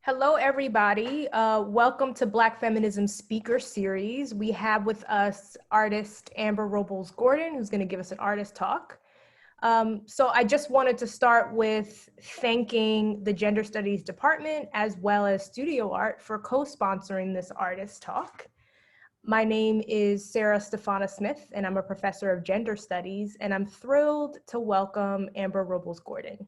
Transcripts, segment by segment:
Hello, everybody. Welcome to Black Feminism Speaker Series. We have with us artist Amber Robles-Gordon, who's going to give us an artist talk. So I just wanted to start with thanking the Gender Studies Department as well as Studio Art for co-sponsoring this artist talk. My name is Sarah Stefana Smith, and I'm a professor of gender studies, and I'm thrilled to welcome Amber Robles-Gordon.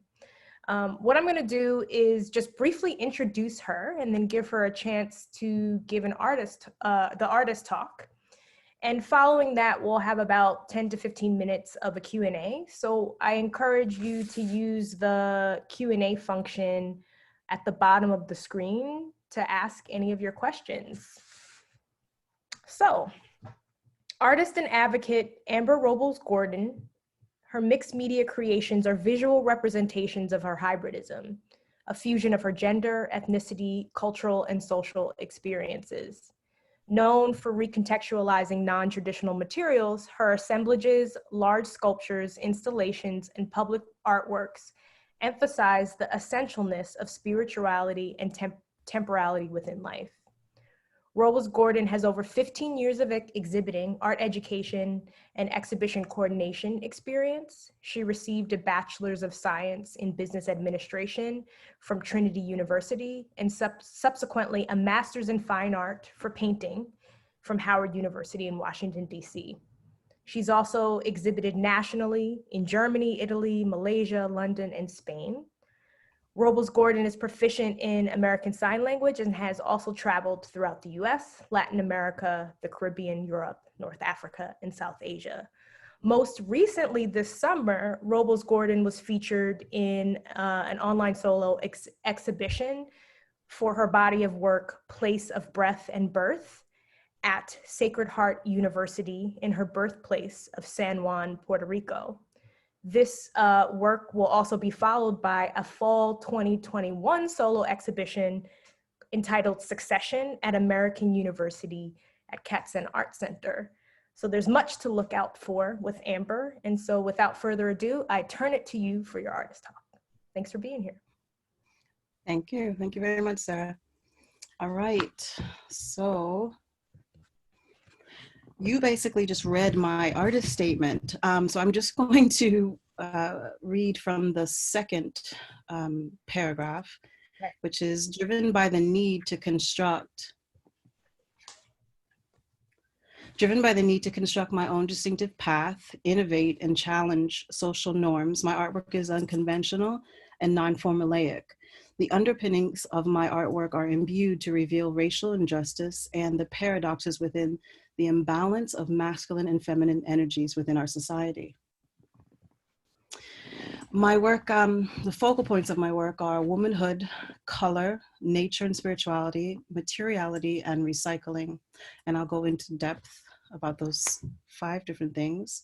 What I'm going to do is just briefly introduce her and then give her a chance to give the artist talk. And following that, we'll have about 10 to 15 minutes of a Q&A. So I encourage you to use the Q&A function at the bottom of the screen to ask any of your questions. So, artist and advocate Amber Robles-Gordon. Her mixed media creations are visual representations of her hybridism, a fusion of her gender, ethnicity, cultural, and social experiences. Known for recontextualizing non-traditional materials, her assemblages, large sculptures, installations, and public artworks emphasize the essentialness of spirituality and temporality within life. Robles-Gordon has over 15 years of exhibiting, art education, and exhibition coordination experience. She received a Bachelor's of Science in Business Administration from Trinity University and subsequently a Master's in Fine Art for Painting from Howard University in Washington, D.C. She's also exhibited nationally in Germany, Italy, Malaysia, London, and Spain. Robles-Gordon is proficient in American Sign Language and has also traveled throughout the US, Latin America, the Caribbean, Europe, North Africa, and South Asia. Most recently this summer, Robles-Gordon was featured in an online solo exhibition for her body of work, Place of Breath and Birth, at Sacred Heart University in her birthplace of San Juan, Puerto Rico. This work will also be followed by a fall 2021 solo exhibition entitled Succession at American University at Katzen Art Center. So there's much to look out for with Amber. And so without further ado, I turn it to you for your artist talk. Thanks for being here. Thank you. Thank you very much, Sarah. All right. So you basically just read my artist statement. So I'm just going to read from the second paragraph, which is driven by the need to construct my own distinctive path, innovate and challenge social norms. My artwork is unconventional and non-formulaic. The underpinnings of my artwork are imbued to reveal racial injustice and the paradoxes within the imbalance of masculine and feminine energies within our society. My work, the focal points of my work are womanhood, color, nature and spirituality, materiality, and recycling. And I'll go into depth about those 5 different things.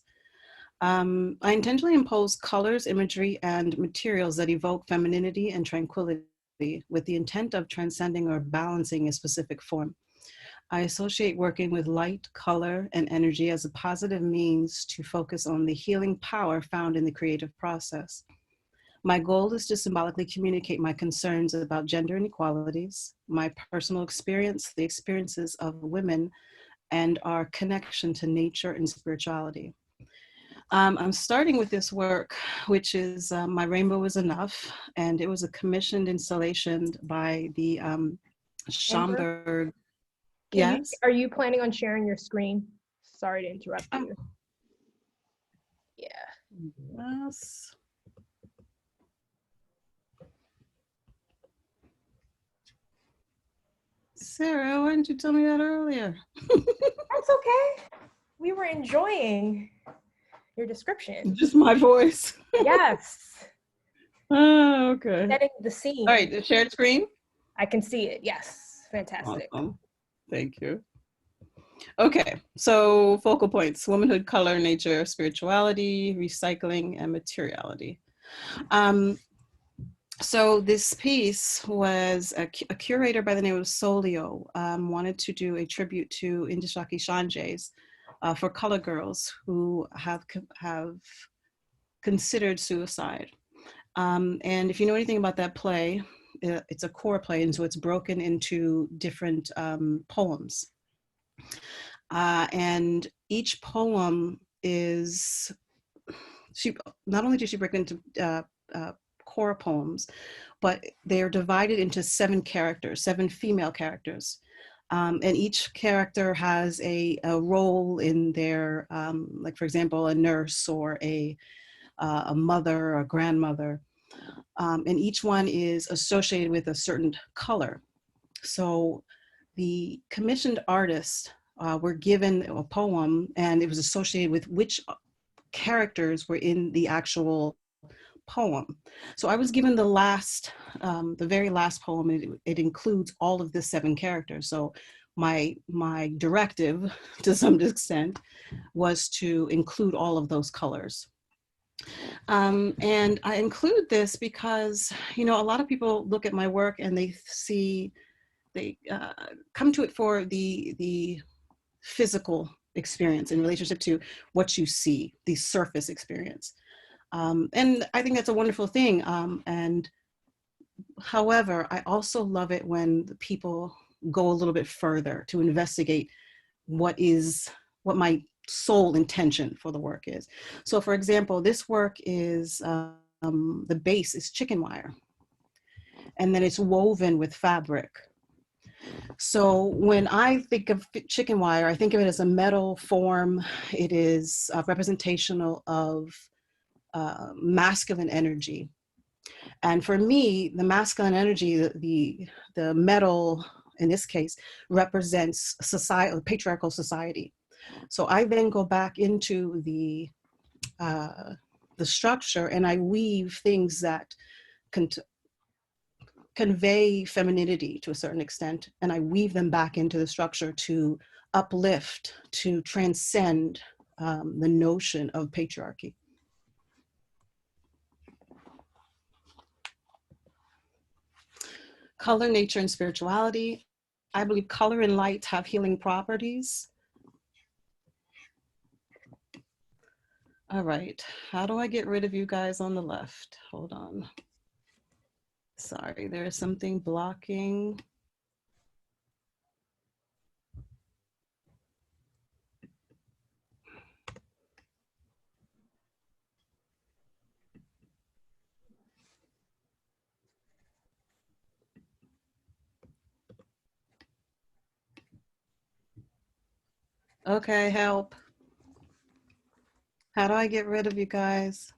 I intentionally impose colors, imagery, and materials that evoke femininity and tranquility with the intent of transcending or balancing a specific form. I associate working with light, color, and energy as a positive means to focus on the healing power found in the creative process. My goal is to symbolically communicate my concerns about gender inequalities, my personal experience, the experiences of women, and our connection to nature and spirituality. I'm starting with this work, which is My Rainbow Is Enough, and it was a commissioned installation by the Schomburg. Yes. Are you planning on sharing your screen? Sorry to interrupt you. Yeah. Yes. Sarah, why didn't you tell me that earlier? That's okay. We were enjoying your description. Just my voice. Yes. Oh, okay. Setting the scene. All right, the shared screen? I can see it. Yes. Fantastic. Awesome. Thank you. Okay, so focal points: womanhood, color, nature, spirituality, recycling, and materiality. So this piece was a curator by the name of Solio wanted to do a tribute to Indishaki Shanjes for color girls who have considered suicide. And if you know anything about that play, it's a core play, and so it's broken into different poems. And each poem is, not only does she break into core poems, but they are divided into 7 characters, 7 female characters. And each character has a role in their, like for example, a nurse or a mother or a grandmother. And each one is associated with a certain color. So the commissioned artists were given a poem, and it was associated with which characters were in the actual poem. So I was given the very last poem. It includes all of the 7 characters. So my directive, to some extent, was to include all of those colors. And I include this because, a lot of people look at my work and they come to it for the physical experience in relationship to what you see, the surface experience. And I think that's a wonderful thing. And however, I also love it when the people go a little bit further to investigate what my sole intention for the work is. So for example, this work is, the base is chicken wire, and then it's woven with fabric. So when I think of chicken wire, I think of it as a metal form. It is representational of masculine energy. And for me, the masculine energy, the metal in this case, represents society, patriarchal society. So I then go back into the structure, and I weave things that convey femininity to a certain extent, and I weave them back into the structure to uplift, to transcend the notion of patriarchy. Color, nature, and spirituality. I believe color and light have healing properties. All right, how do I get rid of you guys on the left? Hold on. Sorry, there is something blocking. Okay, help. How do I get rid of you guys?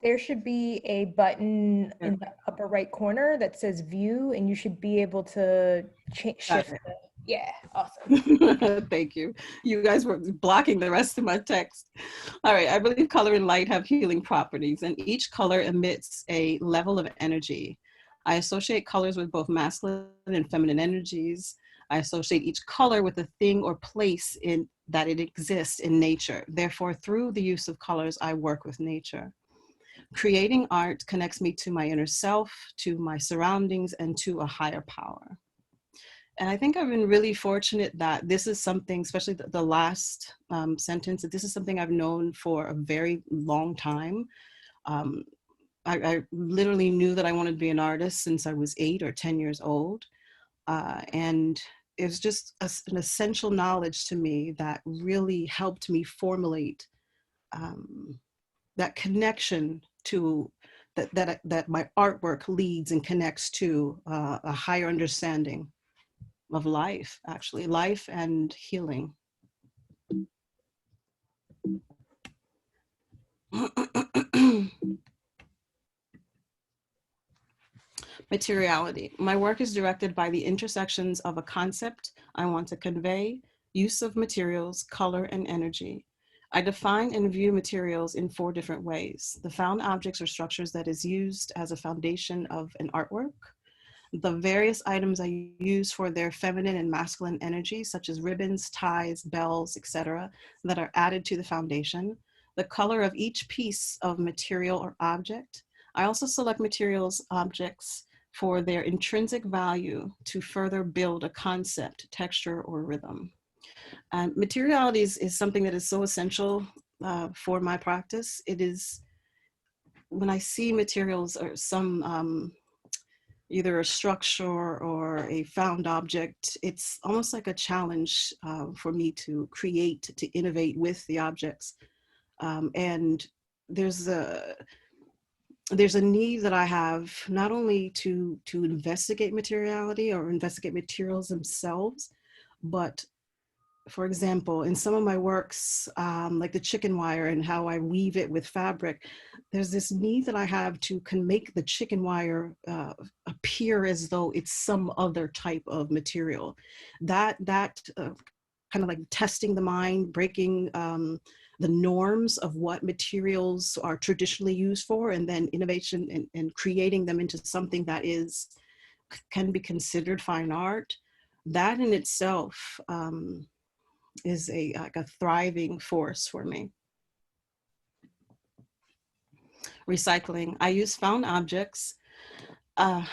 There should be a button in the upper right corner that says view, and you should be able to shift. Yeah, awesome. Thank you. You guys were blocking the rest of my text. All right, I believe color and light have healing properties, and each color emits a level of energy. I associate colors with both masculine and feminine energies. I associate each color with a thing or place in that it exists in nature. Therefore, through the use of colors, I work with nature. Creating art connects me to my inner self, to my surroundings, and to a higher power. And I think I've been really fortunate that this is something, especially the last sentence, that this is something I've known for a very long time. I literally knew that I wanted to be an artist since I was 8 or 10 years old. And it's just an essential knowledge to me that really helped me formulate that connection to that my artwork leads and connects to a higher understanding of life, actually, life and healing. Materiality. My work is directed by the intersections of a concept I want to convey, use of materials, color, and energy. I define and view materials in 4 different ways: the found objects or structures that is used as a foundation of an artwork, the various items I use for their feminine and masculine energy, such as ribbons, ties, bells, etc., that are added to the foundation, the color of each piece of material or object. I also select materials, objects for their intrinsic value to further build a concept, texture, or rhythm. And materiality is something that is so essential for my practice. It is when I see materials or some either a structure or a found object, it's almost like a challenge for me to create, to innovate with the objects. And there's a need that I have not only to investigate materiality or investigate materials themselves, but for example, in some of my works, like the chicken wire and how I weave it with fabric, there's this need that I have to can make the chicken wire appear as though it's some other type of material. That kind of like testing the mind, breaking the norms of what materials are traditionally used for, and then innovation and creating them into something that can be considered fine art. That in itself is like a thriving force for me. Recycling. I use found objects and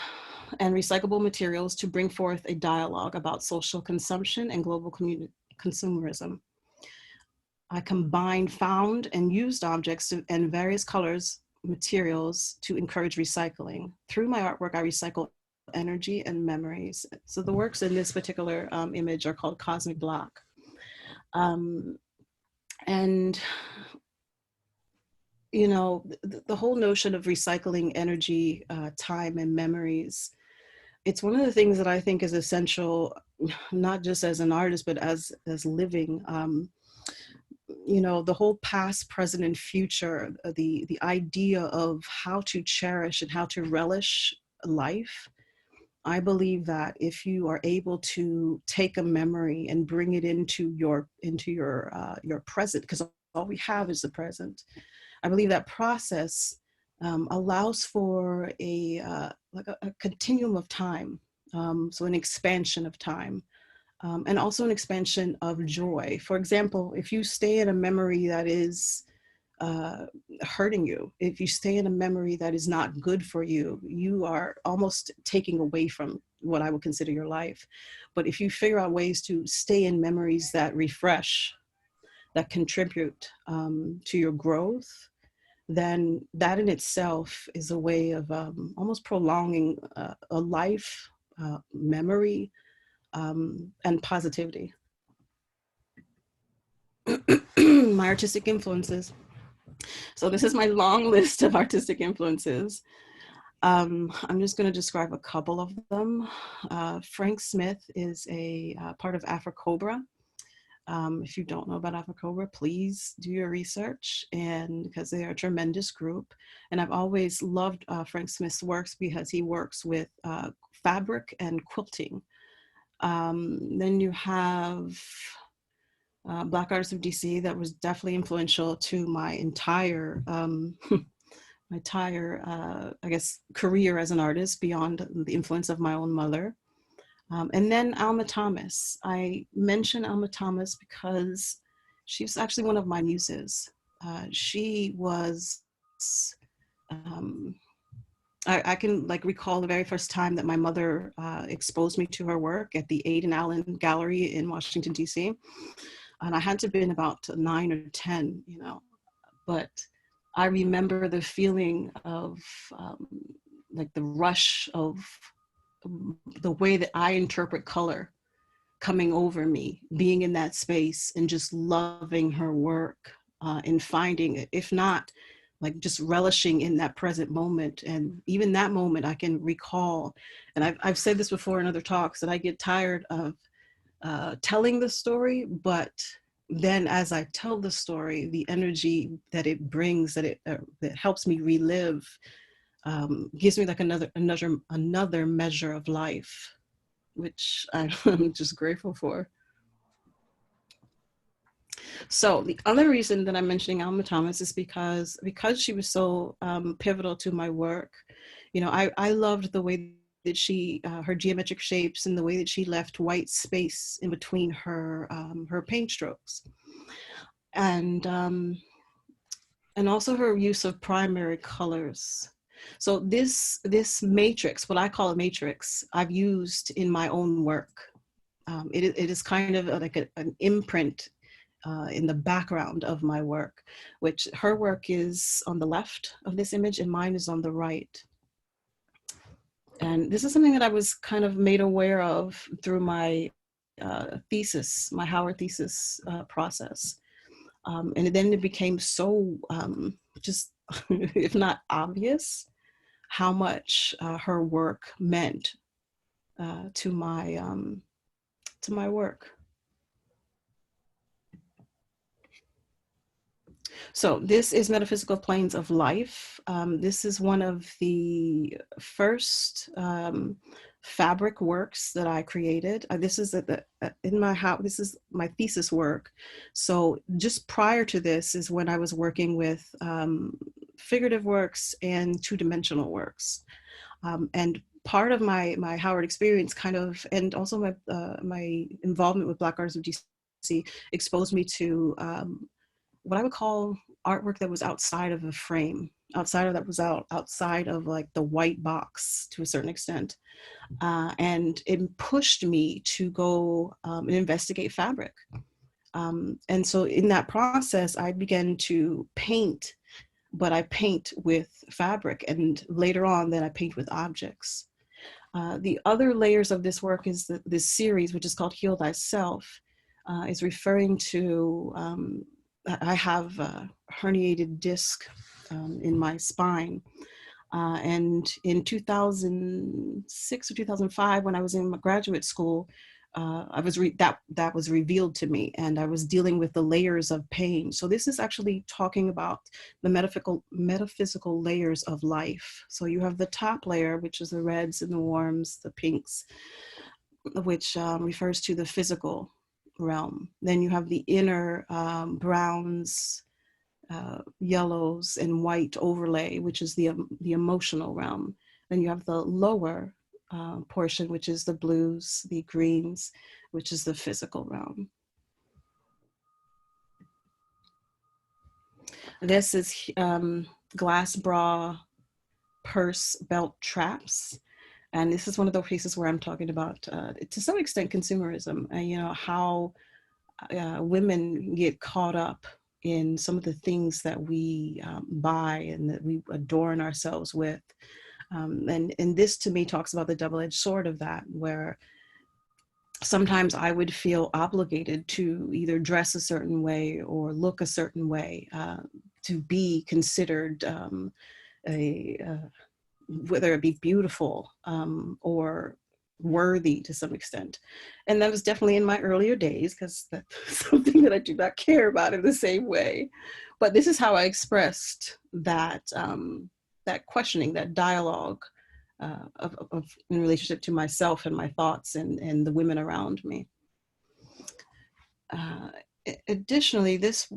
recyclable materials to bring forth a dialogue about social consumption and global consumerism. I combine found and used objects and various colors, materials to encourage recycling. Through my artwork, I recycle energy and memories. So the works in this particular image are called Cosmic Block. And you know, the whole notion of recycling energy, time, and memories, it's one of the things that I think is essential, not just as an artist, but as living. You know, the whole past, present, and future, the idea of how to cherish and how to relish life. I believe that if you are able to take a memory and bring it into your present, because all we have is the present, I believe that process allows for like a continuum of time, so an expansion of time, and also an expansion of joy. For example, if you stay in a memory that is hurting you, if you stay in a memory that is not good for you, you are almost taking away from what I would consider your life. But if you figure out ways to stay in memories that refresh, that contribute to your growth, then that in itself is a way of almost prolonging a life, memory, and positivity. My artistic influences. So this is my long list of artistic influences. I'm just going to describe a couple of them. Frank Smith is a part of Afro-Cobra. If you don't know about Afro-Cobra, please do your research, and because they are a tremendous group. And I've always loved Frank Smith's works because he works with fabric and quilting. Then you have Black Artists of DC that was definitely influential to my entire I guess, career as an artist beyond the influence of my own mother. And then Alma Thomas. I mention Alma Thomas because she's actually one of my muses. She was, I can like recall the very first time that my mother exposed me to her work at the Aiden Allen Gallery in Washington, D.C. And I had to have been about 9 or 10, you know, but I remember the feeling of like the rush of the way that I interpret color coming over me, being in that space and just loving her work and finding, if not, like just relishing in that present moment. And even that moment I can recall, and I've said this before in other talks, that I get tired of telling the story, but then as I tell the story, the energy that it brings, that helps me relive, gives me like another measure of life, which I'm just grateful for. So the other reason that I'm mentioning Alma Thomas is because she was so pivotal to my work. You know, I loved the way that she, her geometric shapes and the way that she left white space in between her paint strokes. And also her use of primary colors. So this matrix, what I call a matrix, I've used in my own work. It is kind of like an imprint in the background of my work, which her work is on the left of this image and mine is on the right. And this is something that I was kind of made aware of through my thesis, my Howard thesis process. And then it became so just, if not obvious, how much her work meant to my work. So this is Metaphysical Planes of Life. This is one of the first fabric works that I created. This is in my house. This is my thesis work. So just prior to this is when I was working with figurative works and two-dimensional works. And part of my Howard experience kind of, and also my involvement with Black Artists of DC exposed me to what I would call artwork that was outside of a frame, outside of like the white box to a certain extent. And it pushed me to go and investigate fabric. And so in that process, I began to paint, but I paint with fabric, and later on then I paint with objects. The other layers of this work is this series, which is called Heal Thyself, is referring to, I have a herniated disc in my spine. And in 2006 or 2005, when I was in graduate school, that was revealed to me, and I was dealing with the layers of pain. So this is actually talking about the metaphysical layers of life. So you have the top layer, which is the reds and the warms, the pinks, which refers to the physical realm. Then you have the inner browns, yellows, and white overlay, which is the emotional realm. Then you have the lower portion, which is the blues, the greens, which is the physical realm. This is glass bra, purse, belt traps. And this is one of the cases where I'm talking about, to some extent, consumerism, how women get caught up in some of the things that we buy and that we adorn ourselves with. And this to me talks about the double-edged sword of that, where sometimes I would feel obligated to either dress a certain way or look a certain way to be considered whether it be beautiful or worthy to some extent. And that was definitely in my earlier days, because that's something that I do not care about in the same way. But this is how I expressed that that questioning, that dialogue of in relationship to myself and my thoughts and the women around me. Additionally, this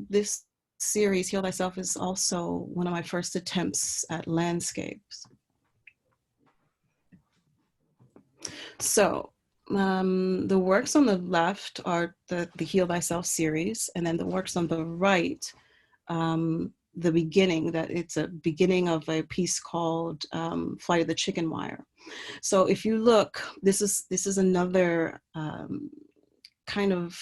series, Heal Thyself, is also one of my first attempts at landscapes. So the works on the left are the Heal Thyself series, and then the works on the right, the beginning, that it's a beginning of a piece called Flight of the Chicken Wire. So if you look, this is another kind of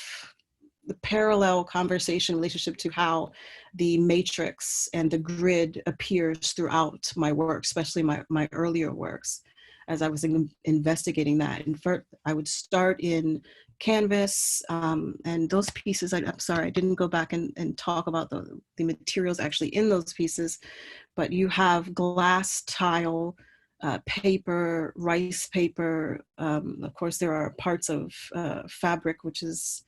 the parallel conversation relationship to how the matrix and the grid appears throughout my work, especially my earlier works. As I was investigating that, and I would start in canvas, and those pieces, I'm sorry, I didn't go back and talk about the materials actually in those pieces, but you have glass tile, paper, rice paper. Of course, there are parts of fabric, which is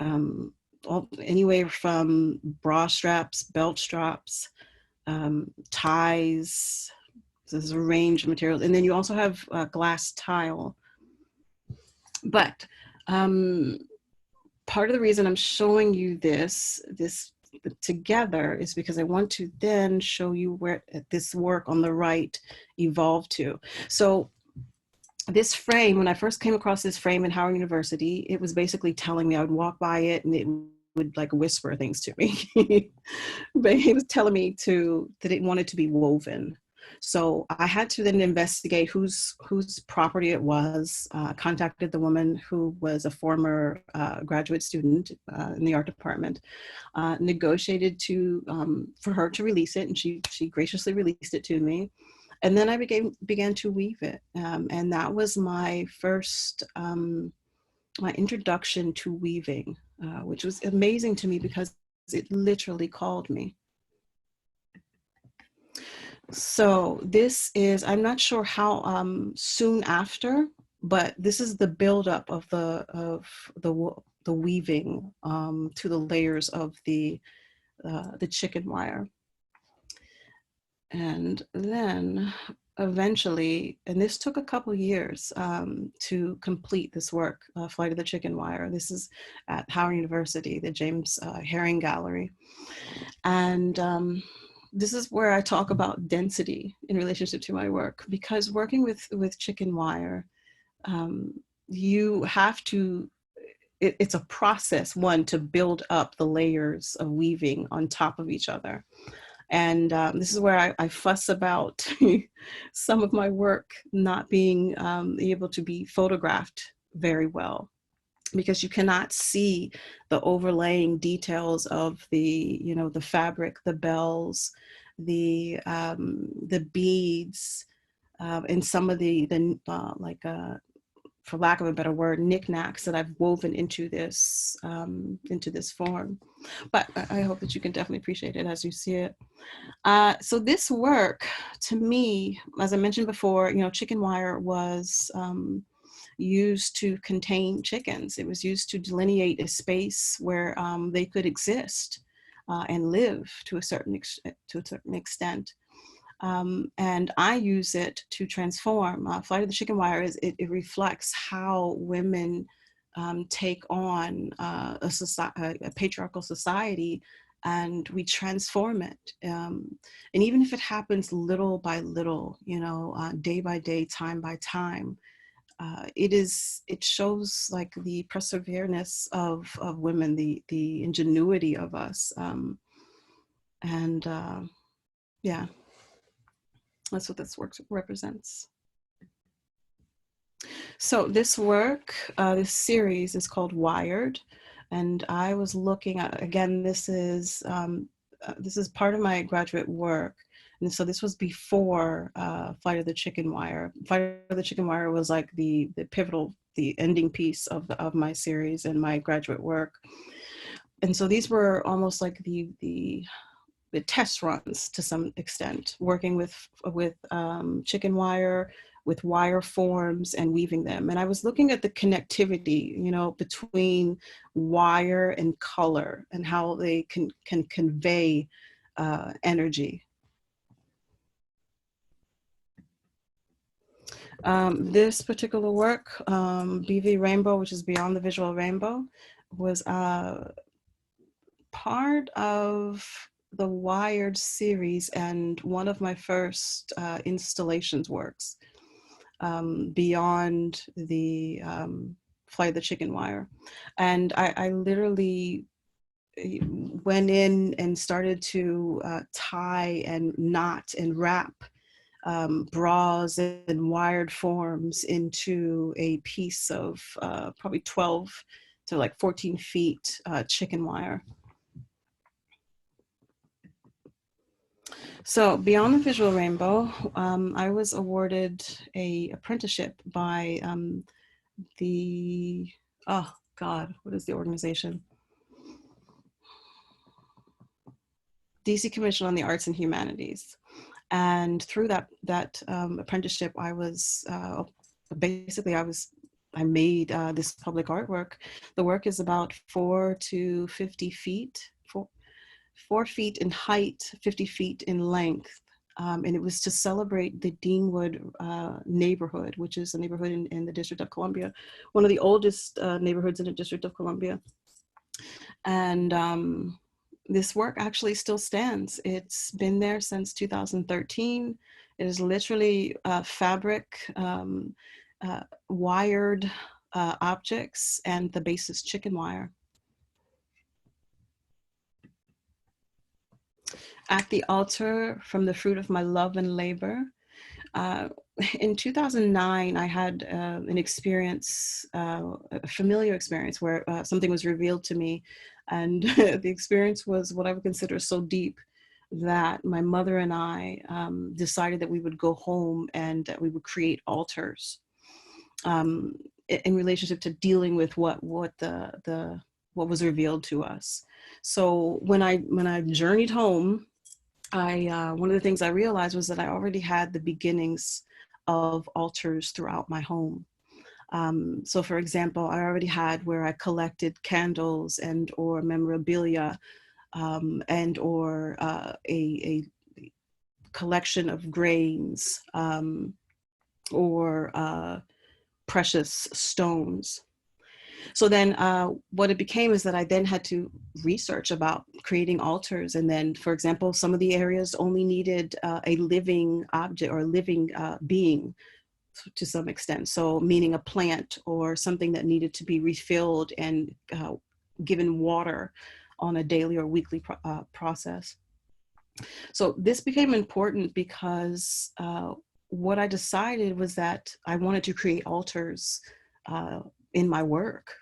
anywhere from bra straps, belt straps, ties. So there's a range of materials. And then you also have glass tile. But part of the reason I'm showing you this together is because I want to then show you where this work on the right evolved to. So this frame, when I first came across this frame in Howard University, it was basically telling me, I would walk by it and it would like whisper things to me. But it was telling me that it wanted to be woven. So I had to then investigate whose property it was, contacted the woman who was a former graduate student in the art department, negotiated for her to release it, and she graciously released it to me. And then I began to weave it. And that was my first, my introduction to weaving, which was amazing to me because it literally called me. So this is, I'm not sure how soon after, but this is the buildup of the weaving to the layers of the chicken wire. And then eventually, and this took a couple years to complete this work, Flight of the Chicken Wire. This is at Howard University, the James Herring Gallery. And this is where I talk about density in relationship to my work, because working with chicken wire, you have to, it's a process, one, to build up the layers of weaving on top of each other. And this is where I fuss about some of my work not being able to be photographed very well, because you cannot see the overlaying details of the, you know, the fabric, the bells, the beads, and some of the for lack of a better word, knickknacks that I've woven into this form. But I hope that you can definitely appreciate it as you see it. So this work, to me, as I mentioned before, you know, chicken wire was used to contain chickens. It was used to delineate a space where they could exist and live to a certain extent. And I use it to transform. Flight of the Chicken Wire it reflects how women take on a patriarchal society, and we transform it. And even if it happens little by little, you know, day by day, time by time, it shows like the perseverance of women, the ingenuity of us, yeah. That's what this work represents. So this work, this series is called Wired. And I was looking at, again, this is part of my graduate work. And so this was before Flight of the Chicken Wire. Flight of the Chicken Wire was like the pivotal, the ending piece of my series and my graduate work. And so these were almost like the test runs to some extent, working with chicken wire, with wire forms and weaving them. And I was looking at the connectivity, you know, between wire and color and how they can convey energy. This particular work, BV Rainbow, which is Beyond the Visual Rainbow, was part of the Wired series and one of my first installations works beyond the Flight of the Chicken Wire. And I literally went in and started to tie and knot and wrap bras and wired forms into a piece of probably 12 to like 14 feet chicken wire. So Beyond the Visual Rainbow, I was awarded an apprenticeship by oh God, what is the organization? DC Commission on the Arts and Humanities. And through that apprenticeship, I was, I made this public artwork. The work is about 4 to 50 feet, 4 feet in height, 50 feet in length. And it was to celebrate the Deanwood neighborhood, which is a neighborhood in the District of Columbia, one of the oldest neighborhoods in the District of Columbia. And this work actually still stands. It's been there since 2013. It is literally fabric, wired objects, and the base is chicken wire. At the altar, from the fruit of my love and labor. Uh, in 2009, I had an experience, a familiar experience where something was revealed to me. And the experience was what I would consider so deep that my mother and I decided that we would go home and that we would create altars in relationship to dealing with what was revealed to us. So when I journeyed home, one of the things I realized was that I already had the beginnings of altars throughout my home. So for example, I already had where I collected candles and or memorabilia and or a collection of grains or precious stones. So then what it became is that I then had to research about creating altars. And then, for example, some of the areas only needed a living object or a living being to some extent. So meaning a plant or something that needed to be refilled and given water on a daily or weekly process. So this became important because what I decided was that I wanted to create altars in my work.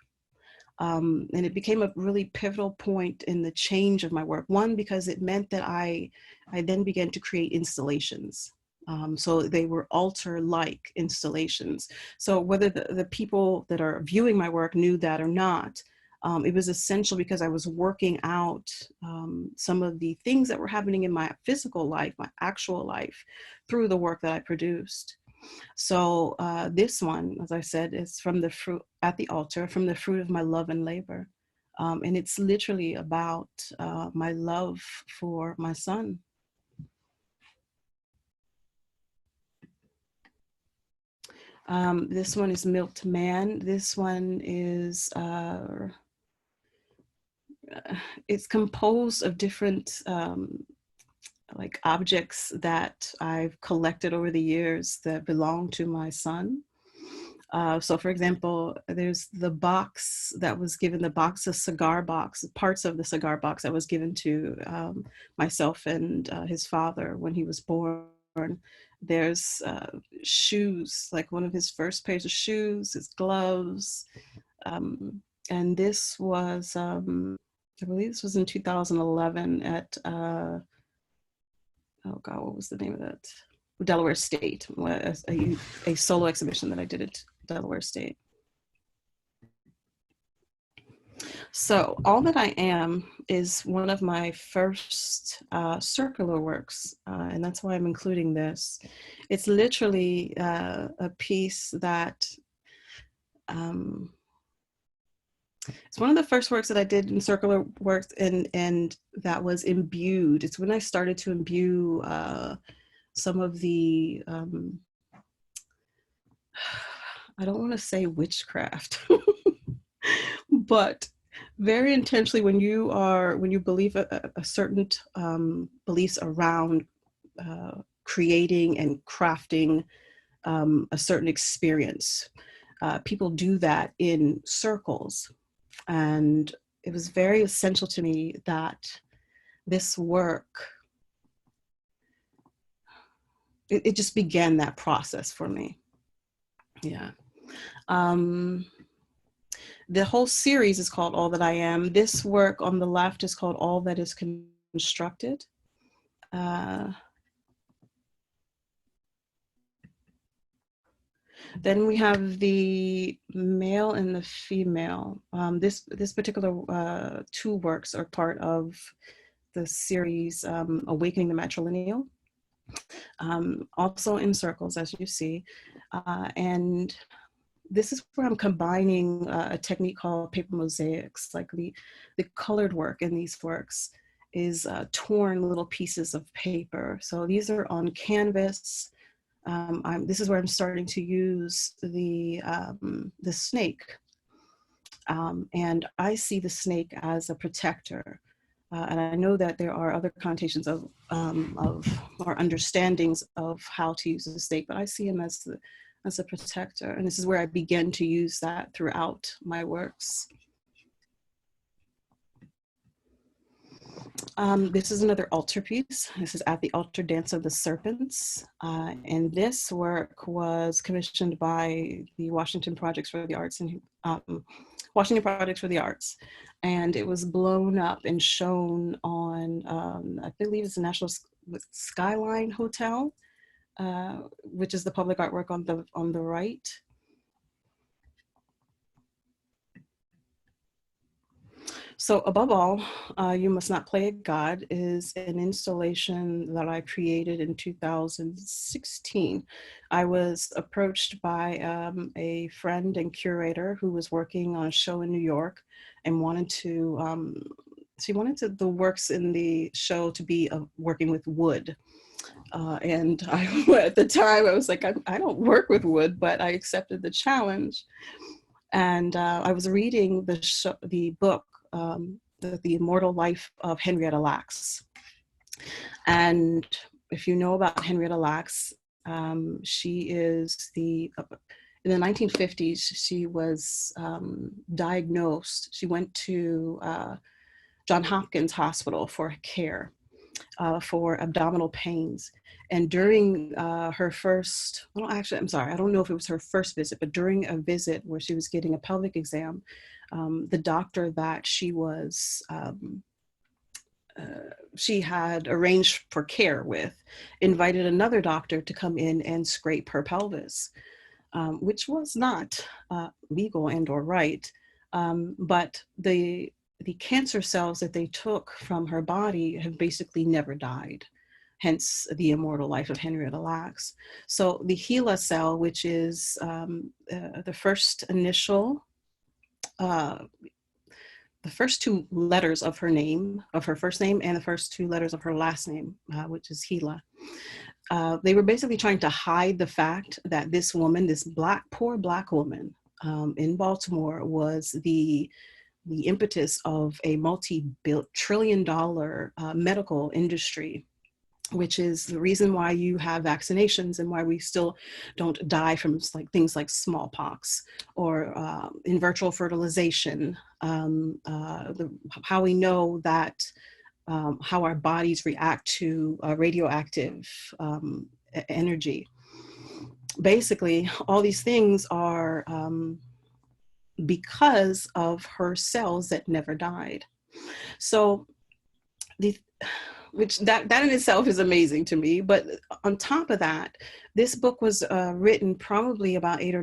And it became a really pivotal point in the change of my work. One, because it meant that I then began to create installations. So they were altar-like installations. So whether the people that are viewing my work knew that or not, it was essential because I was working out some of the things that were happening in my physical life, my actual life, through the work that I produced. So this one, as I said, is from the fruit at the altar, from the fruit of my love and labor. And it's literally about my love for my son. This one is Milked Man. This one is, it's composed of different like objects that I've collected over the years that belong to my son. So for example, there's the box that was given, the box of cigar box, parts of the cigar box that was given to myself and his father when he was born. There's shoes, like one of his first pairs of shoes, his gloves. And this was, I believe this was in 2011 at, oh God, what was the name of that? Delaware State, a solo exhibition that I did at Delaware State. So All That I Am is one of my first circular works, and that's why I'm including this. It's literally a piece that, it's one of the first works that I did in circular works, and that was imbued. It's when I started to imbue some of the, I don't want to say witchcraft, but very intentionally when you believe a certain beliefs around creating and crafting a certain experience. People do that in circles. And it was very essential to me that this work, it just began that process for me. Yeah. The whole series is called All That I Am. This work on the left is called All That Is Constructed. Then we have the male and the female. This particular two works are part of the series Awakening the Matrilineal. Also in circles, as you see. And this is where I'm combining a technique called paper mosaics. Like the colored work in these works is torn little pieces of paper. So these are on canvas. This is where I'm starting to use the snake. And I see the snake as a protector. And I know that there are other connotations of or understandings of how to use the snake, but I see him as a protector. And this is where I begin to use that throughout my works. This is another altarpiece. This is At the Altar Dance of the Serpents. And this work was commissioned by the Washington Projects for the Arts and Washington Projects for the Arts. And it was blown up and shown on, I believe it's the National Skyline Hotel, which is the public artwork on the right. So above all, You Must Not Play at God is an installation that I created in 2016. I was approached by a friend and curator who was working on a show in New York and wanted to, she wanted the works in the show to be working with wood. And at the time, I was like, I don't work with wood, but I accepted the challenge. And I was reading the book, The Immortal Life of Henrietta Lacks. And if you know about Henrietta Lacks, she is in the 1950s, she was diagnosed. She went to Johns Hopkins Hospital for care for abdominal pains. And during her first, well, actually, I'm sorry, I don't know if it was her first visit, but during a visit where she was getting a pelvic exam, the doctor that she had arranged for care with invited another doctor to come in and scrape her pelvis, which was not legal and or right. But the cancer cells that they took from her body have basically never died, hence the immortal life of Henrietta Lacks. So the HeLa cell, which is the first initial, the first two letters of her name, of her first name, and the first two letters of her last name, which is HeLa. They were basically trying to hide the fact that this woman, this poor black woman in Baltimore, was the impetus of a multi-trillion-dollar medical industry, which is the reason why you have vaccinations and why we still don't die from things like smallpox or in vitro fertilization. How we know that how our bodies react to radioactive energy. Basically, all these things are because of her cells that never died. So which that in itself is amazing to me. But on top of that, this book was written probably about 8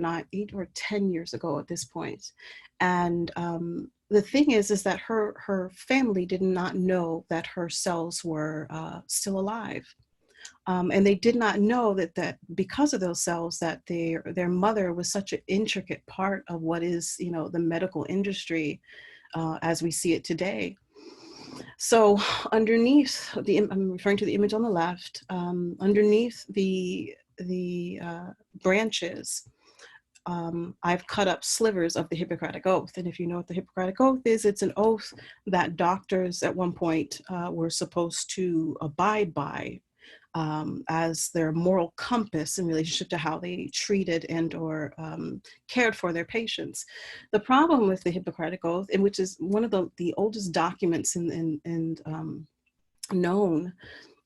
or 10 years ago at this point. And the thing is that her family did not know that her cells were still alive. And they did not know that because of those cells, that their mother was such an intricate part of what is, the medical industry as we see it today. So underneath I'm referring to the image on the left, underneath the branches, I've cut up slivers of the Hippocratic Oath. And if you know what the Hippocratic Oath is, it's an oath that doctors at one point were supposed to abide by as their moral compass in relationship to how they treated and or cared for their patients. The problem with the Hippocratic Oath, and which is one of the oldest documents known,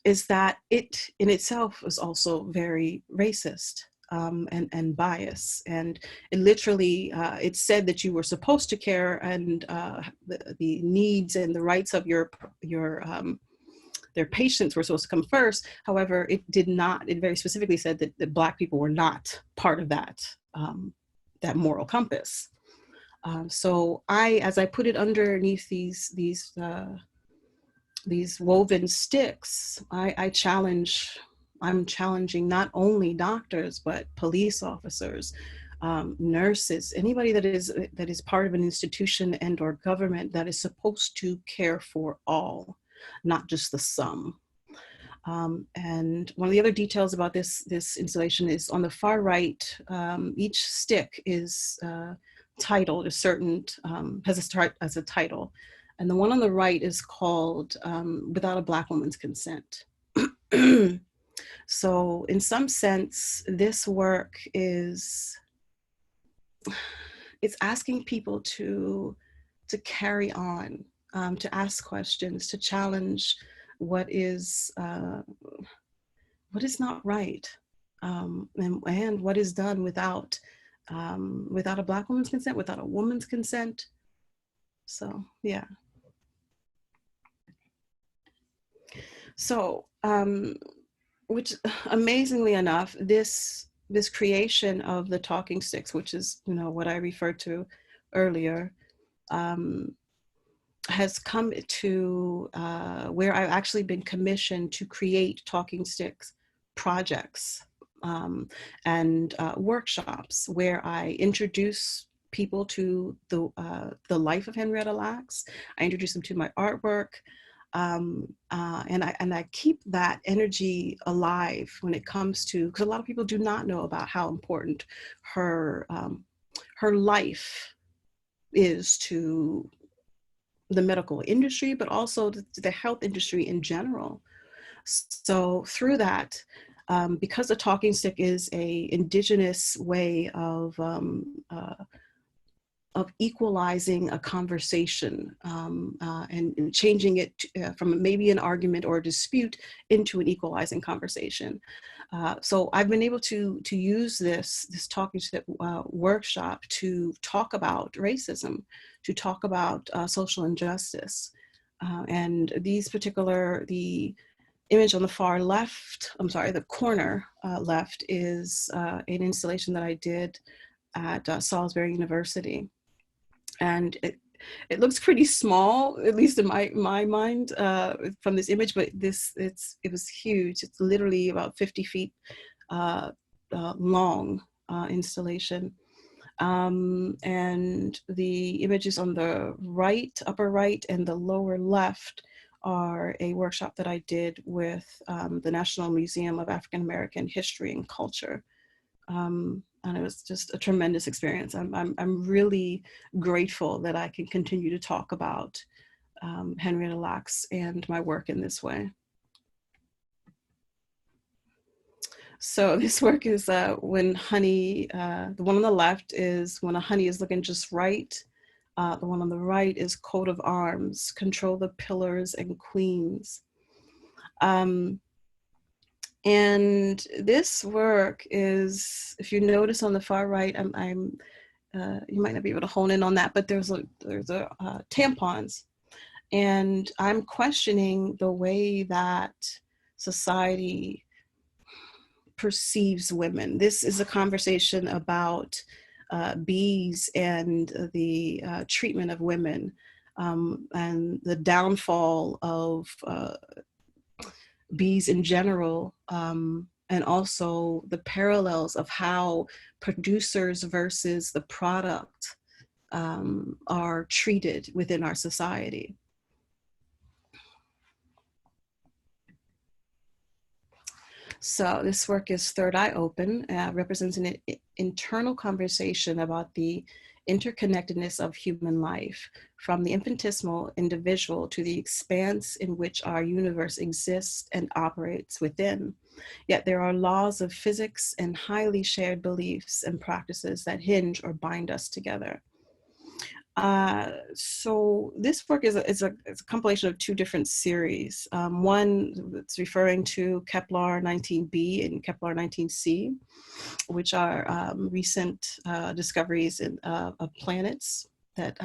is that it in itself is also very racist and bias. And it literally, it said that you were supposed to care and the needs and the rights of their patients were supposed to come first. However, it did not. It very specifically said that Black people were not part of that moral compass. So as I put it underneath these woven sticks, I'm challenging not only doctors but police officers, nurses, anybody that is part of an institution and or government that is supposed to care for all, not just the some. And one of the other details about this installation is on the far right, each stick is titled a certain, has a title. And the one on the right is called Without a Black Woman's Consent. So in some sense, this work it's asking people to carry on to ask questions, to challenge what is not right, and what is done without a Black woman's consent, without a woman's consent. So yeah. So which amazingly enough, this creation of the talking sticks, which is, you know, what I referred to earlier, has come to where I've actually been commissioned to create talking sticks projects and workshops where I introduce people to the life of Henrietta Lacks. I introduce them to my artwork. And I keep that energy alive when it comes to, because a lot of people do not know about how important her life is to the medical industry, but also to the health industry in general. So through that, because the talking stick is a indigenous way of equalizing a conversation and changing it from maybe an argument or a dispute into an equalizing conversation. So I've been able to use this talking stick workshop to talk about racism, to talk about social injustice. And the image on the far left, the corner left, is an installation that I did at Salisbury University. And it looks pretty small, at least in my mind, from this image, but it was huge. It's literally about 50 feet long installation. And the images on the right, upper right, and the lower left are a workshop that I did with the National Museum of African American History and Culture. And it was just a tremendous experience. I'm really grateful that I can continue to talk about Henrietta Lacks and my work in this way. So this work is when honey, the one on the left is when a honey is looking just right. The one on the right is coat of arms, control the pillars and queens. And this work is, if you notice on the far right, you might not be able to hone in on that, but there's tampons. And I'm questioning the way that society perceives women. This is a conversation about bees and the treatment of women, and the downfall of bees in general, and also the parallels of how producers versus the product are treated within our society. So this work is Third Eye Open, represents an internal conversation about the interconnectedness of human life, from the infinitesimal individual to the expanse in which our universe exists and operates within. Yet there are laws of physics and highly shared beliefs and practices that hinge or bind us together. So this work is a compilation of two different series. One that's referring to Kepler 19b and Kepler 19c, which are recent discoveries of planets that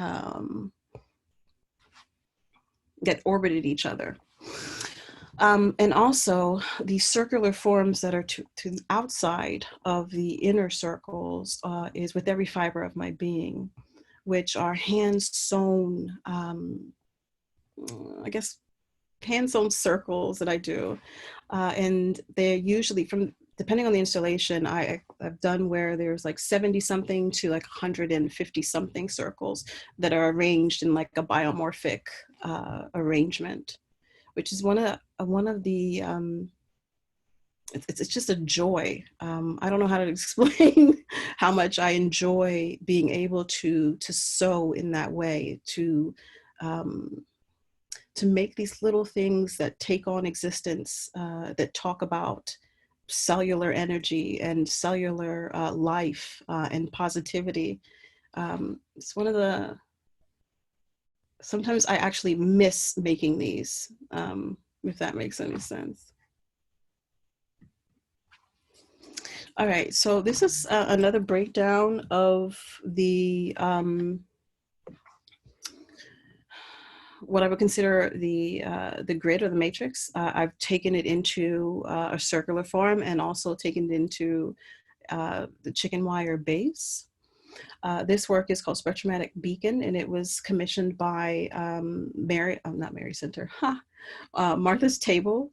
orbited each other. And also the circular forms that are to the outside of the inner circles is with every fiber of my being, which are hand-sewn, hand-sewn circles that I do. And they're usually depending on the installation, I've done where there's like 70 something to like 150 something circles that are arranged in like a biomorphic arrangement, which is one of the, it's just a joy. I don't know how to explain how much I enjoy being able to sew in that way, to make these little things that take on existence, that talk about cellular energy and cellular life and positivity. It's one of the sometimes I actually miss making these, if that makes any sense. All right, so this is another breakdown of the what I would consider the grid or the matrix. I've taken it into a circular form and also taken it into the chicken wire base. This work is called Spectromatic Beacon, and it was commissioned by not Mary Center, Martha's Table.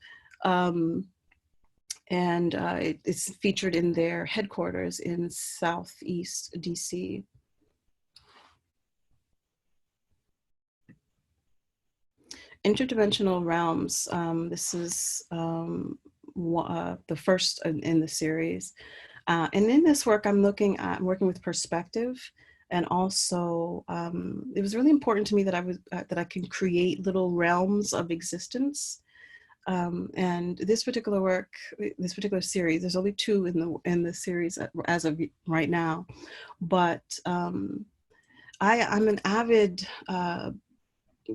And it's featured in their headquarters in Southeast DC. Interdimensional realms. This is the first in the series. And in this work, I'm working with perspective, and also it was really important to me that I can create little realms of existence. And this particular work, this particular series, there's only 2 in the series as of right now, but I'm an avid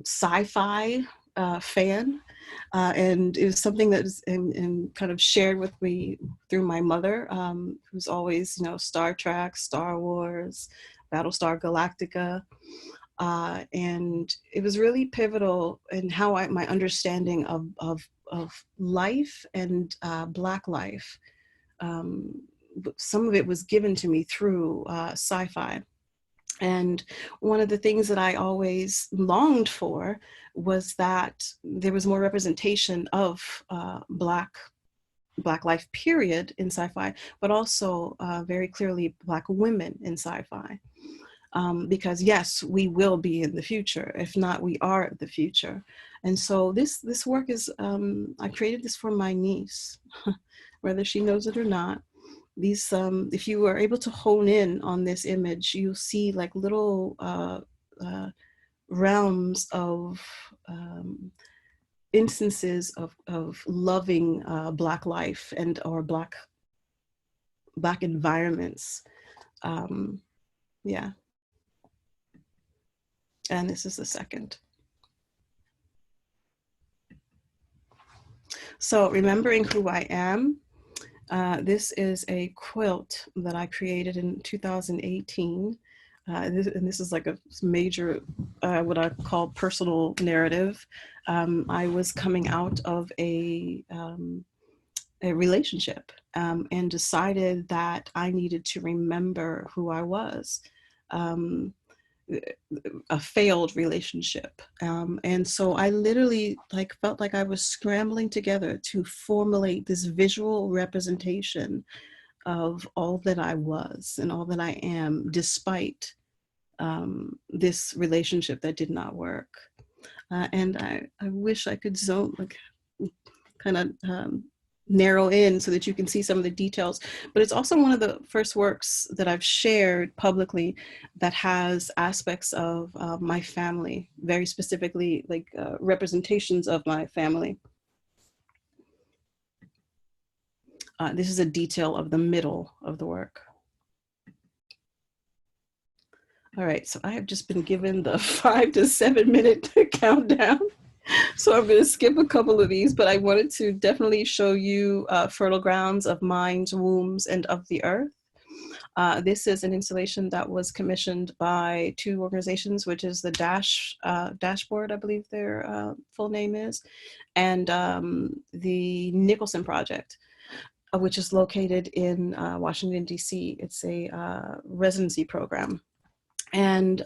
sci-fi fan, and it was something that was kind of shared with me through my mother, who's always, Star Trek, Star Wars, Battlestar Galactica. And it was really pivotal in how my understanding of life and Black life. Some of it was given to me through sci-fi. And one of the things that I always longed for was that there was more representation of Black life period in sci-fi, but also very clearly Black women in sci-fi. Because yes, we will be in the future. If not, we are the future. And so this work is, I created this for my niece, whether she knows it or not. These, if you are able to hone in on this image, you'll see like little realms of instances of loving Black life and or Black environments. Yeah. And this is the second. So remembering who I am, this is a quilt that I created in 2018. And this is like a major, what I call personal narrative. I was coming out of a relationship and decided that I needed to remember who I was. A failed relationship. And so I literally felt like I was scrambling together to formulate this visual representation of all that I was and all that I am, despite this relationship that did not work. And I wish I could kind of narrow in so that you can see some of the details. But it's also one of the first works that I've shared publicly that has aspects of my family, very specifically representations of my family. This is a detail of the middle of the work. All right, so I have just been given the 5 to 7 minute countdown. So I'm going to skip a couple of these, but I wanted to definitely show you fertile grounds of minds, wombs, and of the earth. This is an installation that was commissioned by 2 organizations, which is the Dashboard, I believe their full name is, and the Nicholson Project, which is located in Washington, DC. It's a residency program. And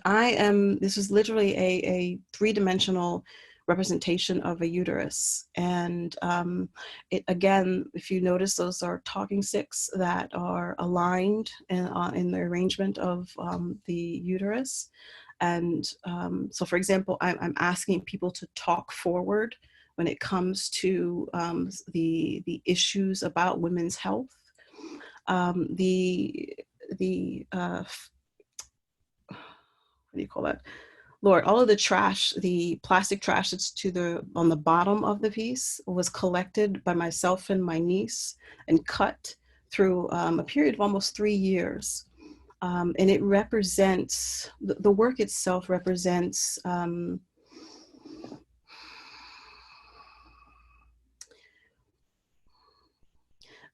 this is literally a 3-dimensional representation of a uterus. And it, again, if you notice, those are talking sticks that are aligned in the arrangement of the uterus. And so, for example, I'm asking people to talk forward when it comes to the issues about women's health. What do you call that? Lord, all of the trash, the plastic trash that's on the bottom of the piece was collected by myself and my niece and cut through a period of almost 3 years. And it represents, the work itself represents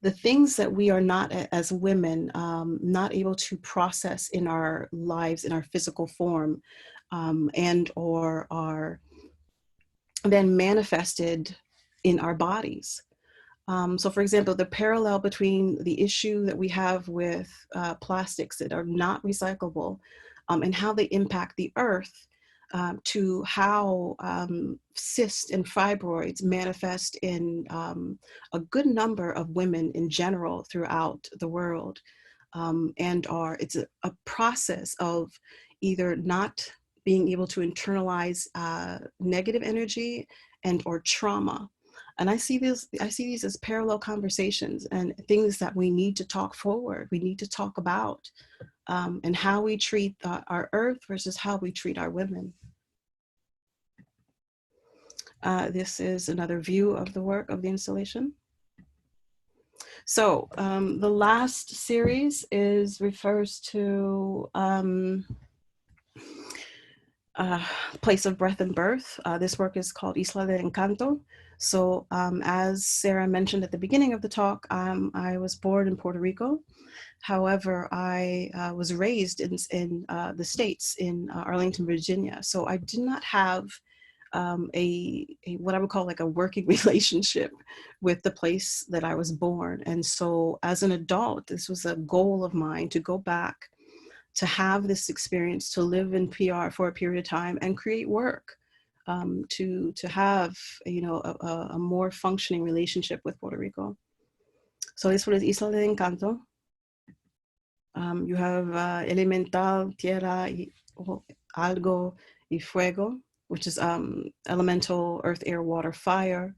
the things that we are not as women, not able to process in our lives, in our physical form, and or are then manifested in our bodies. So for example, the parallel between the issue that we have with plastics that are not recyclable, and how they impact the earth, to how cysts and fibroids manifest in a good number of women in general throughout the world. It's a process of either not being able to internalize negative energy and or trauma. And I see these as parallel conversations and things that we need to talk forward. We need to talk about, and how we treat our earth versus how we treat our women. This is another view of the work of the installation. So the last series refers to place of breath and birth. This work is called Isla de Encanto. So as Sarah mentioned at the beginning of the talk, I was born in Puerto Rico. However, I was raised in the States, in Arlington, Virginia. So I did not have a what I would call like a working relationship with the place that I was born. And so as an adult, this was a goal of mine to go back, to have this experience, to live in PR for a period of time and create work, to have, you know, a more functioning relationship with Puerto Rico. So this one is Isla de Encanto. You have elemental, tierra, algo, y fuego, which is elemental, earth, air, water, fire.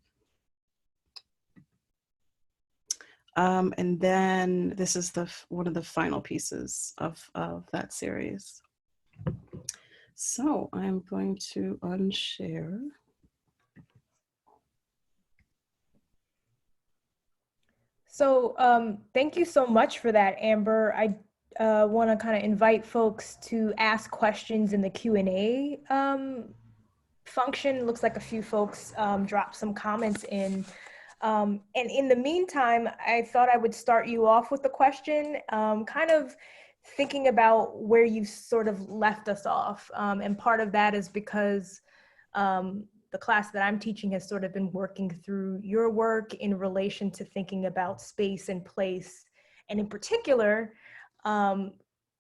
And then this is one of the final pieces of that series. So I'm going to unshare. So thank you so much for that, Amber. I want to kind of invite folks to ask questions in the Q&A function. Looks like a few folks dropped some comments in. And in the meantime, I thought I would start you off with a question, kind of thinking about where you sort of left us off. And part of that is because the class that I'm teaching has sort of been working through your work in relation to thinking about space and place, and in particular,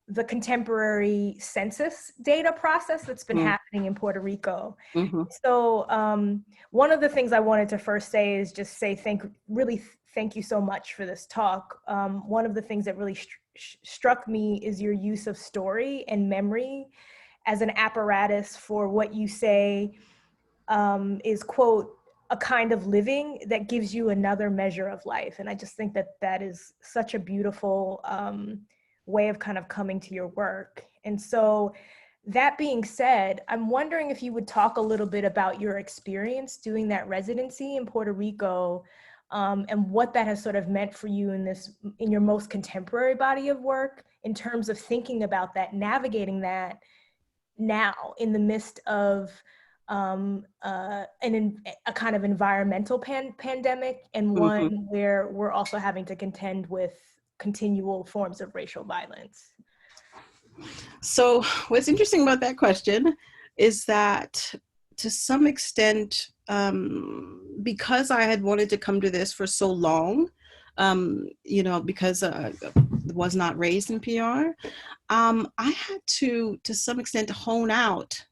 the contemporary census data process that's been happening in Puerto Rico. So one of the things I wanted to first say is just say thank you so much for this talk. One of the things that really struck me is your use of story and memory as an apparatus for what you say is, quote, a kind of living that gives you another measure of life. And I just think that that is such a beautiful way of kind of coming to your work. And so that being said, I'm wondering if you would talk a little bit about your experience doing that residency in Puerto Rico, and what that has sort of meant for you in your most contemporary body of work, in terms of thinking about that, navigating that now in the midst of a kind of environmental pandemic, and one where we're also having to contend with continual forms of racial violence. So what's interesting about that question is that to some extent, because I had wanted to come to this for so long, you know, because I was not raised in PR, I had to some extent hone out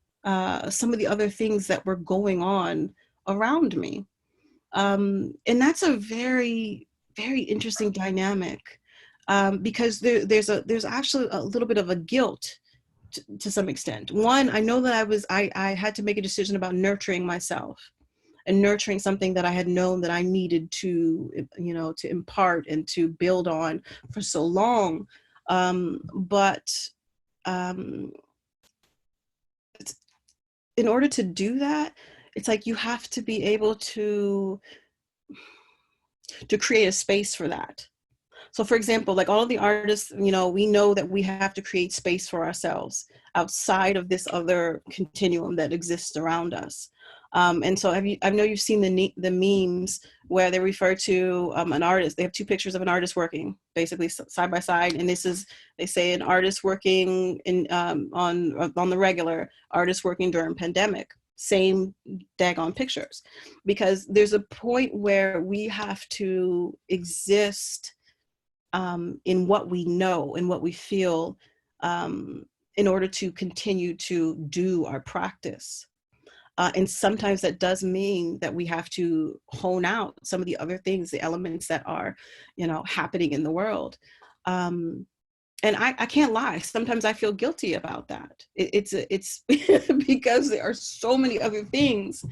some of the other things that were going on around me. And that's a very, very interesting dynamic, because there's actually a little bit of a guilt to some extent. One, I know that I had to make a decision about nurturing myself and nurturing something that I had known that I needed to, you know, to impart and to build on for so long. In order to do that, it's like you have to be able to create a space for that. So for example, like all of the artists, you know, we know that we have to create space for ourselves outside of this other continuum that exists around us. And so I know you've seen the memes where they refer to an artist. They have two pictures of an artist working basically side by side. And they say an artist working on the regular, artist working during pandemic, same daggone pictures, because there's a point where we have to exist in what we know and what we feel in order to continue to do our practice. And sometimes that does mean that we have to hone out some of the other things, the elements that are, happening in the world. And I can't lie. Sometimes I feel guilty about that. It's because there are so many other things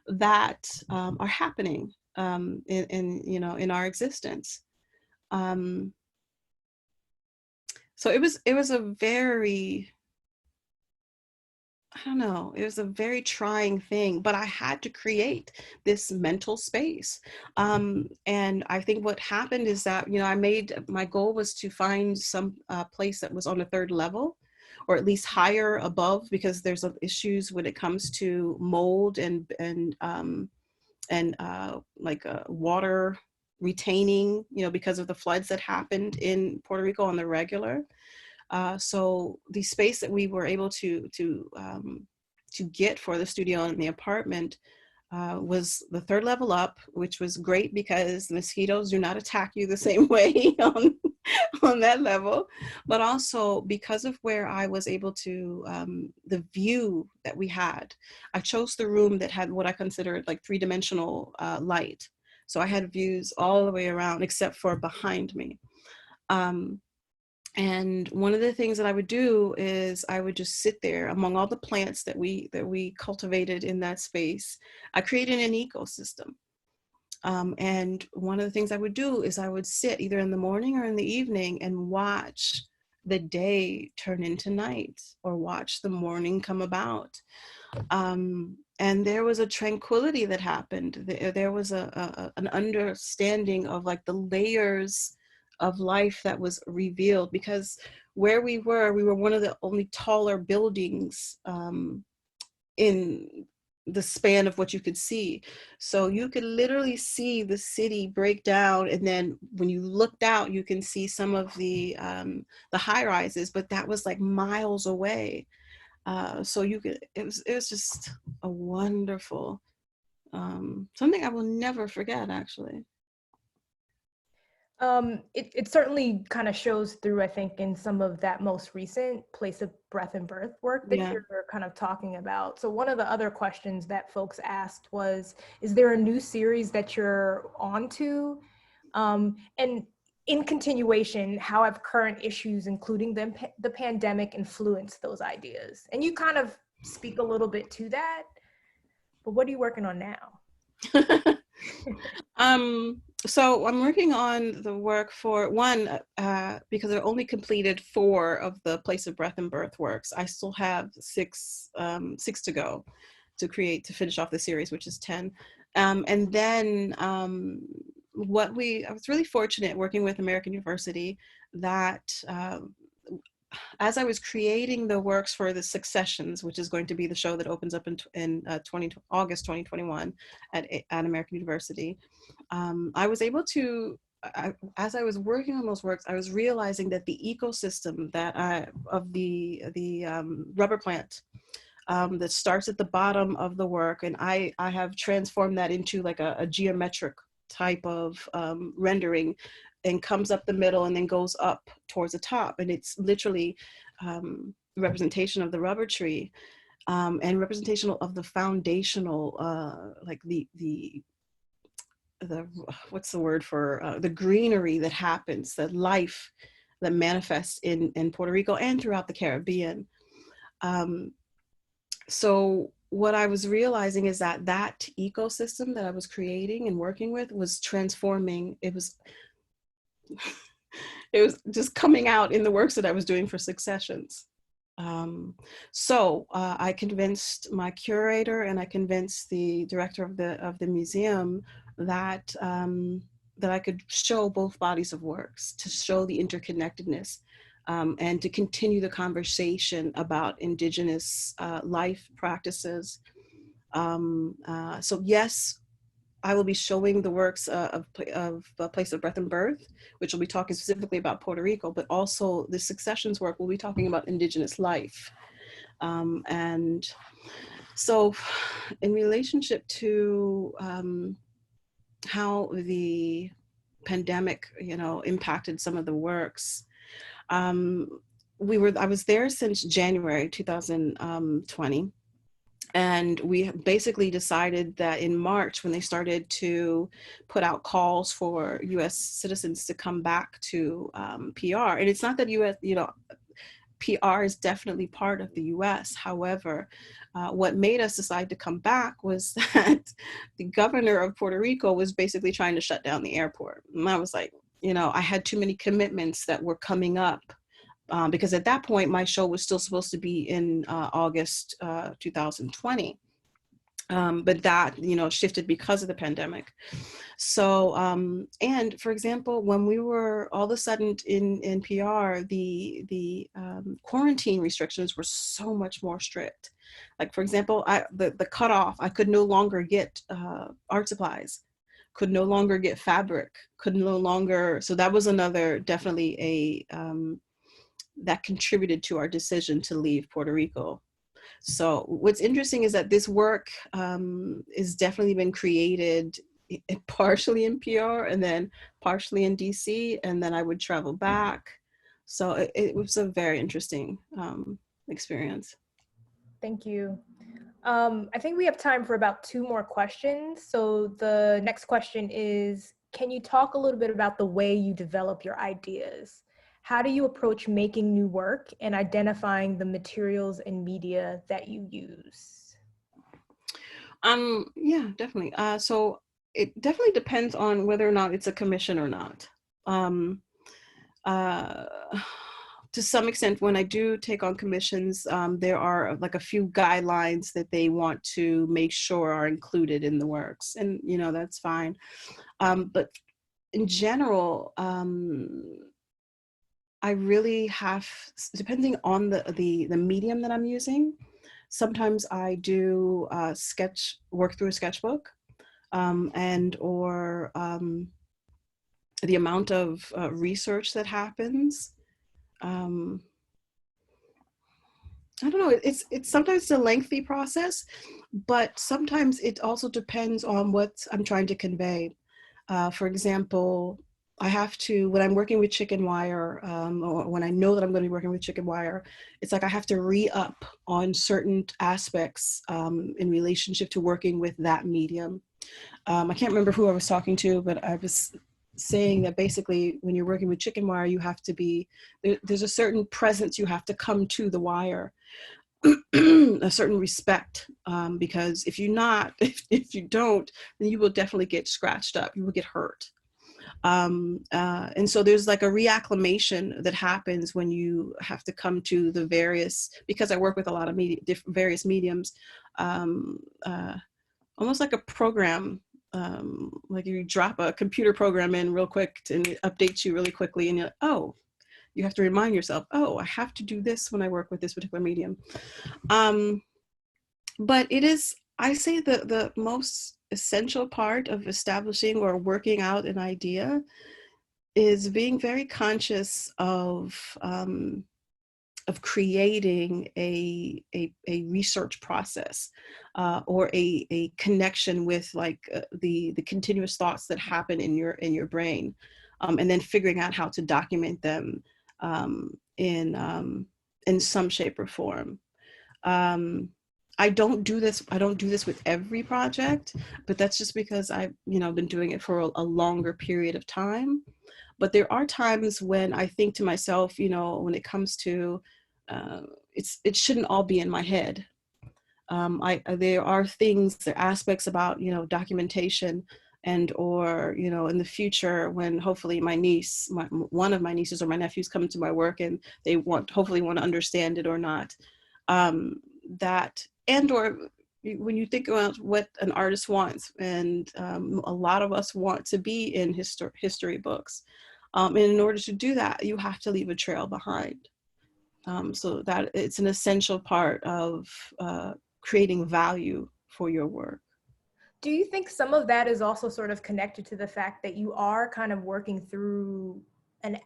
that are happening in our existence. So it was a very, I don't know, it was a very trying thing, but I had to create this mental space. And I think what happened is that, my goal was to find some place that was on the third level, or at least higher above, because there's issues when it comes to mold and water retaining, because of the floods that happened in Puerto Rico on the regular. So the space that we were able to get for the studio and the apartment was the third level up, which was great because the mosquitoes do not attack you the same way on that level, but also because of where I was able to, the view that we had. I chose the room that had what I considered like three-dimensional light. So I had views all the way around except for behind me. And one of the things that I would do is I would just sit there among all the plants that we cultivated in that space. I created an ecosystem. And one of the things I would do is I would sit either in the morning or in the evening and watch the day turn into night, or watch the morning come about. And there was a tranquility that happened. There was an understanding of like the layers of life that was revealed, because where we were one of the only taller buildings in the span of what you could see. So you could literally see the city break down, and then when you looked out, you can see some of the high rises, but that was like miles away. So it was just a wonderful, something I will never forget, actually. It certainly kind of shows through, I think, in some of that most recent place of breath and birth work that Yeah. you're kind of talking about. So one of the other questions that folks asked was, is there a new series that you're onto? And in continuation, how have current issues, including the pandemic, influenced those ideas? And you kind of speak a little bit to that, but what are you working on now? So I'm working on the work for one, because I only completed 4 of the Place of Breath and Birth works. I still have 6 to go to finish off the series, which is 10. And then I was really fortunate working with American University that as I was creating the works for the Successions, which is going to be the show that opens up in August 2021 at American University, I was able to, as I was working on those works, I was realizing that the ecosystem of the rubber plant that starts at the bottom of the work, and I have transformed that into like a geometric type of rendering, and comes up the middle and then goes up towards the top. And it's literally representation of the rubber tree, and representational of the foundational, like the what's the word for the greenery that happens, the life that manifests in Puerto Rico and throughout the Caribbean. So what I was realizing is that ecosystem that I was creating and working with was transforming. It was just coming out in the works that I was doing for Successions. So I convinced my curator and I convinced the director of the museum that I could show both bodies of works, to show the interconnectedness, and to continue the conversation about Indigenous life practices, So yes, I will be showing the works of Place of Breath and Birth, which will be talking specifically about Puerto Rico, but also the Successions work will be talking about Indigenous life. And so in relationship to how the pandemic, impacted some of the works, I was there since January 2020. And we basically decided that in March, when they started to put out calls for US citizens to come back to PR, and it's not that US, PR is definitely part of the US. However, what made us decide to come back was that the governor of Puerto Rico was basically trying to shut down the airport. And I was like, I had too many commitments that were coming up. Because at that point, my show was still supposed to be in August 2020. But that, shifted because of the pandemic. So, and for example, when we were all of a sudden in PR, the quarantine restrictions were so much more strict. Like, for example, the cutoff, I could no longer get art supplies, could no longer get fabric, could no longer, so that was another, definitely that contributed to our decision to leave Puerto Rico. So what's interesting is that this work is definitely been created partially in PR and then partially in DC, and then I would travel back. So it was a very interesting experience. Thank you. I think we have time for about 2 more questions. So the next question is, can you talk a little bit about the way you develop your ideas? How do you approach making new work and identifying the materials and media that you use? Yeah, definitely. So it definitely depends on whether or not it's a commission or not. To some extent, when I do take on commissions, there are like a few guidelines that they want to make sure are included in the works, and that's fine. But in general, I really have, depending on the medium that I'm using, sometimes I do work through a sketchbook, and or the amount of research that happens. I don't know, it's sometimes a lengthy process, but sometimes it also depends on what I'm trying to convey. For example, I have to, when I'm working with chicken wire, or when I know that I'm going to be working with chicken wire, it's like I have to re-up on certain aspects in relationship to working with that medium. I can't remember who I was talking to, but I was saying that basically when you're working with chicken wire, you have to be, there's a certain presence you have to come to the wire, a certain respect, because if you don't, then you will definitely get scratched up, you will get hurt. And so there's like a reacclimation that happens when you have to come to the various, because I work with a lot of various mediums, almost like a program, like you drop a computer program in real quick and it updates you really quickly, and you're like, oh, you have to remind yourself, oh, I have to do this when I work with this particular medium. But it is, I say, the most essential part of establishing or working out an idea is being very conscious of creating a research process, or a connection with like the continuous thoughts that happen in your brain, and then figuring out how to document them in some shape or form. I don't do this with every project, but that's just because I've been doing it for a longer period of time. But there are times when I think to myself, when it comes to it shouldn't all be in my head. There are aspects about documentation, and or in the future when hopefully one of my nieces or my nephews come to my work and they hopefully want to understand it or not, that, and or when you think about what an artist wants, and a lot of us want to be in history books, and in order to do that you have to leave a trail behind, so that it's an essential part of creating value for your work. Do you think some of that is also sort of connected to the fact that you are kind of working through an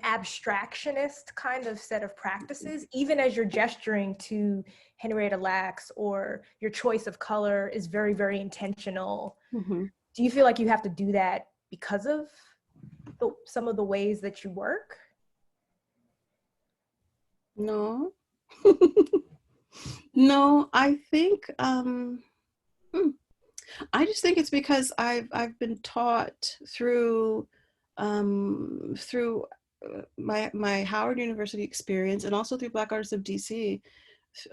abstractionist kind of set of practices, even as you're gesturing to Henrietta Lacks, or your choice of color is very, very intentional? Mm-hmm. Do you feel like you have to do that because of some of the ways that you work? No. No, I think I just think it's because I've been taught through through my Howard University experience, and also through Black Artists of DC,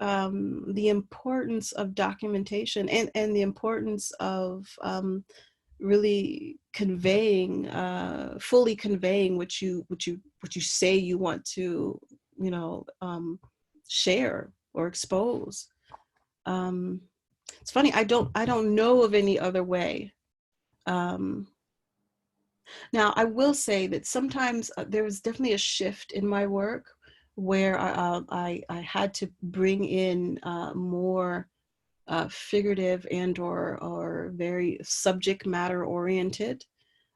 the importance of documentation, and the importance of really conveying, fully conveying what you say you want to, share or expose. It's funny, I don't know of any other way. Now, I will say that sometimes there was definitely a shift in my work where I had to bring in more figurative or very subject matter oriented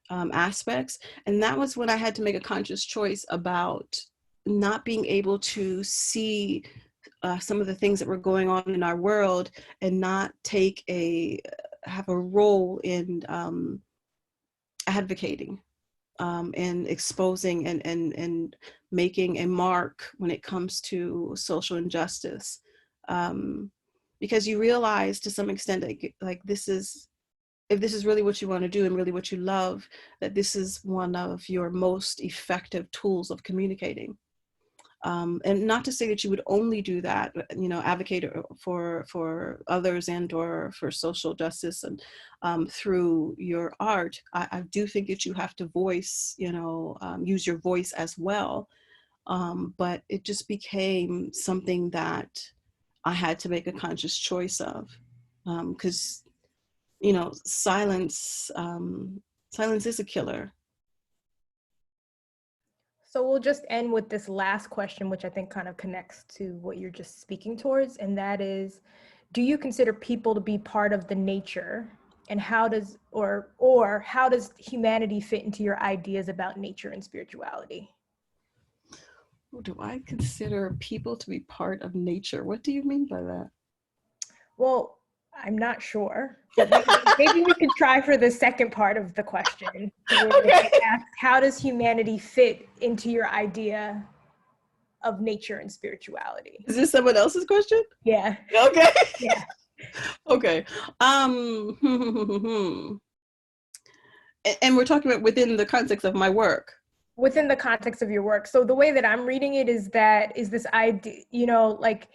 aspects. And that was when I had to make a conscious choice about not being able to see some of the things that were going on in our world, and not have a role in advocating and exposing and making a mark when it comes to social injustice. Because you realize to some extent that, like, if this is really what you want to do and really what you love, that this is one of your most effective tools of communicating. And not to say that you would only do that, advocate for others and or for social justice and through your art. I do think that you have to voice, use your voice as well. But it just became something that I had to make a conscious choice of, because silence is a killer. So we'll just end with this last question, which I think kind of connects to what you're just speaking towards. And that is, do you consider people to be part of the nature? And how does, or how does humanity fit into your ideas about nature and spirituality? Do I consider people to be part of nature? What do you mean by that? Well, I'm not sure, but maybe we could try for the second part of the question, where Okay. they ask, how does humanity fit into your idea of nature and spirituality? Is this someone else's question? Yeah. Okay. Yeah. Okay. And we're talking about within the context of my work. Within the context of your work. So the way that I'm reading it is this idea, like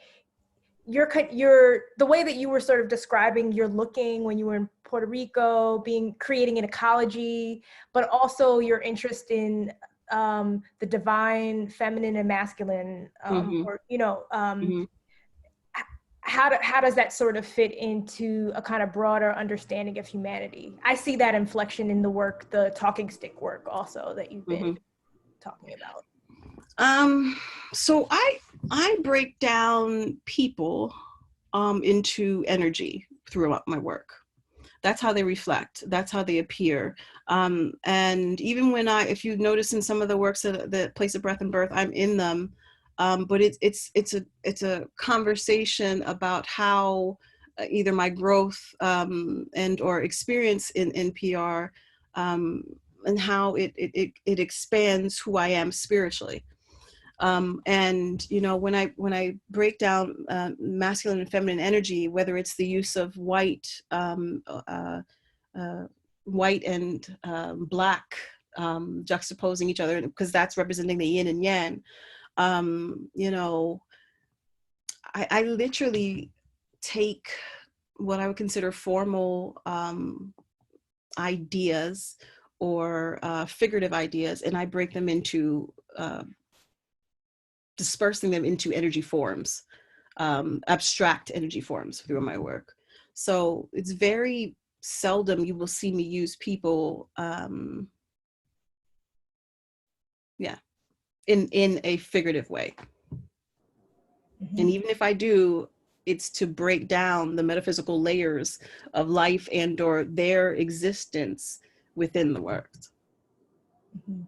the way that you were sort of describing you're looking when you were in Puerto Rico, creating an ecology, but also your interest in the divine, feminine, and masculine, how does that sort of fit into a kind of broader understanding of humanity? I see that inflection in the work, the talking stick work also that you've been talking about. So I break down people into energy throughout my work. That's how they reflect. That's how they appear. And even when if you notice in some of the works of the Place of Breath and Birth, I'm in them. But it's a conversation about how either my growth and or experience in PR, and how it expands who I am spiritually. And when I break down masculine and feminine energy, whether it's the use of white and black juxtaposing each other, because that's representing the yin and yang. I literally take what I would consider formal ideas or figurative ideas, and I break them into dispersing them into energy forms, abstract energy forms through my work. So it's very seldom you will see me use people, in a figurative way. Mm-hmm. And even if I do, it's to break down the metaphysical layers of life and or their existence within the world. Mm-hmm.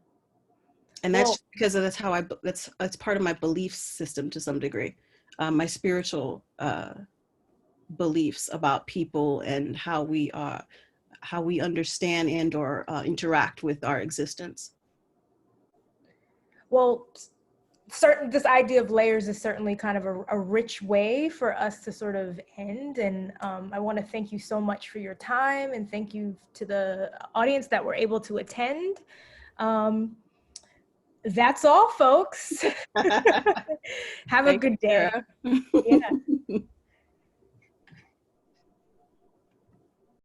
And Well, that's because that's part of my belief system to some degree, my spiritual beliefs about people and how we understand and or interact with our existence. well, this idea of layers is certainly kind of a rich way for us to sort of end. And I want to thank you so much for your time, and thank you to the audience that were able to attend. That's all, folks. Have a Thank good you, day. Sarah. Yeah.